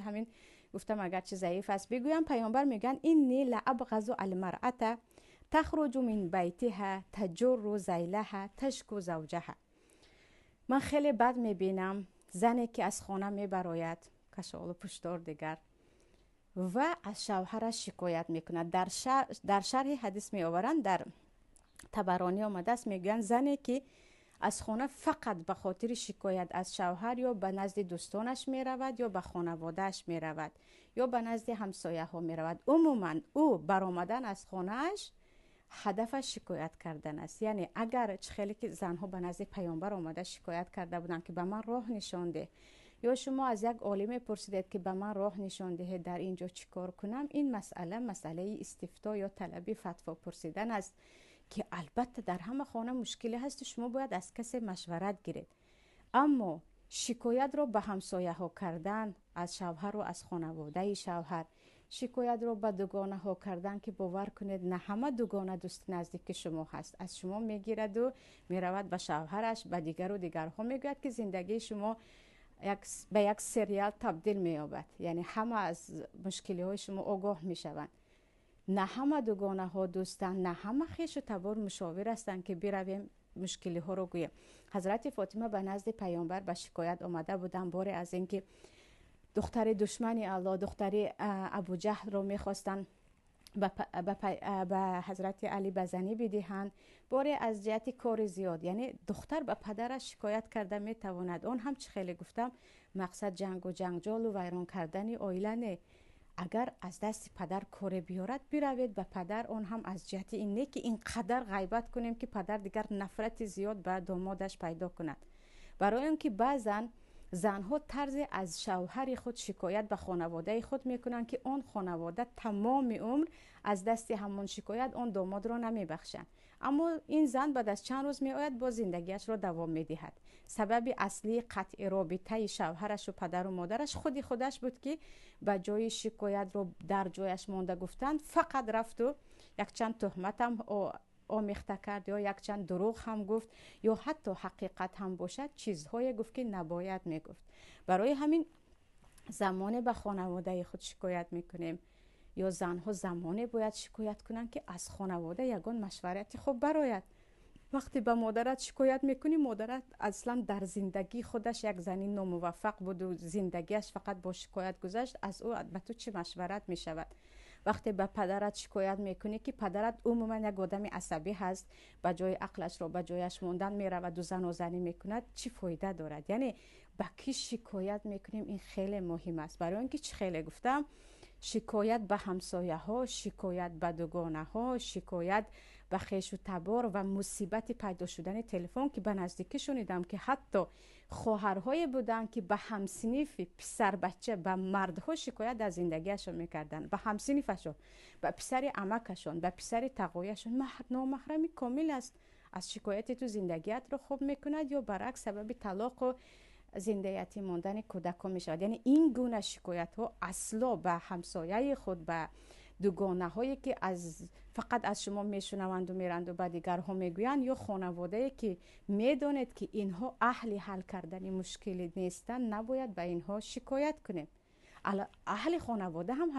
همین گفتم اگرچه ضعیف است بگویم. پیامبر میگن اینی لابغض المرأة تخرج من بیتها تجر ذیلها تشکو زوجها. من خیلی بد میبینم زنی که از خانه میبراید کشال و پشتار دیگر و از شوهرش شکایت میکند. در شرح حدیث میآورند، در طبرانی آمده است، میگن زنی که از خانه فقط به خاطر شکایت از شوهر یا به نزد دوستانش می رود یا به خانوادهش می رود یا به نزد همسایه ها می رود، عموما او برآمدن از خانهش هدفش شکایت کردن است. یعنی اگر خیلی که زنها به نزد پیامبر آمده شکایت کرده بودند که به من راه نشان ده، یا شما از یک عالم پرسیدید که به من راه نشان دهید در اینجا چیکار کنم، این مسئله استفتاء یا طلب فتوا پرسیدن است که البته در همه خانه مشکلی هست، شما باید از کسی مشورت گیرید. اما شکایت رو به همسایه ها کردن از شوهر و از خانواده شوهر، شکایت رو به دوگانه ها کردن که باور کنید نه همه دوگانه دوست نزدیک شما هست، از شما میگیرد و میرود به شوهرش، به دیگر و دیگرها میگوید که زندگی شما به یک سریال تبدیل مییابد. یعنی همه از مشکلی های شما آگاه میشوند. نه همه دوگانه ها دوستن، نه همه خویش و تبار مشاور هستند که برویم مشکلی ها رو گوییم. حضرت فاطمه به نزد پیامبر به شکایت آمده بودن باره از اینکه دختر دشمن الله، دختر ابو جهل رو میخواستن به حضرت علی بزنی بدهند، باره از جهت کار زیاد. یعنی دختر به پدرش شکایت کرده میتواند، اون هم چه خیلی گفتم مقصد جنگ و جنجال و ویران کردن عائله نه. اگر از دست پدر کار بیارد بروید به پدر، اون هم از جهت این نه که اینقدر غیبت کنیم که پدر دیگر نفرت زیاد به دامادش پیدا کند. برای اینکه بعضن زنها طرز از شوهر خود شکایت به خانواده خود میکنن که اون خانواده تمام عمر از دست همون شکایت اون داماد را نمیبخشن، اما این زن بعد از چند روز میآید با زندگیش را دوام میدهد. سبب اصلی قطع رابطه شوهرش و پدر و مادرش خودش بود که به جای شکایت رو در جایش مانده گفتند، فقط رفت و یک چند تهمت هم آمیخته کرد یا یک چند دروغ هم گفت یا حتی حقیقت هم باشد چیزهای گفت که نباید میگفت. برای همین زمانه به خانواده خود شکایت میکنیم، یا زنها زمانه باید شکایت کنن که از خانواده یگان مشورت خوب براید. وقتی به مادرت شکایت میکنی، مادرت اصلا در زندگی خودش یک زنی ناموفق بود و زندگیش فقط با شکایت گذشت، از او به تو چه مشورت میشود؟ وقتی به پدرت شکایت میکنی که پدرت عموما یک آدم عصبی هست، به جای عقلش رو به جایش موندن میرود و زن و زنی میکند، چی فایده دارد؟ یعنی به کی شکایت میکنیم این خیلی مهم است. برای اینکه چه خیلی گفتم شکایت به همسایه ها، شکایت به دوگانه ها، شکایت به خویش و تبار و مصیبت پیدا شدن تلفن که به نزدیکی شنیدم که حتی خواهرهای بودن که به همسنیف پسر بچه به مردها شکایت از زندگیشون میکردن، به همسنیفشون، به پسر عمکشون، به پسر تقویشون. نامحرمی کامل است، از شکایت تو زندگیت رو خوب میکند یا برعکس سبب طلاق و زندگی ماندن کودکان می شود. یعنی این گونه شکایت ها اصلا به همسایه خود، به دوگانه هایی که فقط از شما میشنوند و میرند و به دیگرها میگویند، یا خانواده که میدانید که اینها اهل حل کردن مشکل نیستند، نباید به اینها شکایت کنیم. اهل خانواده هم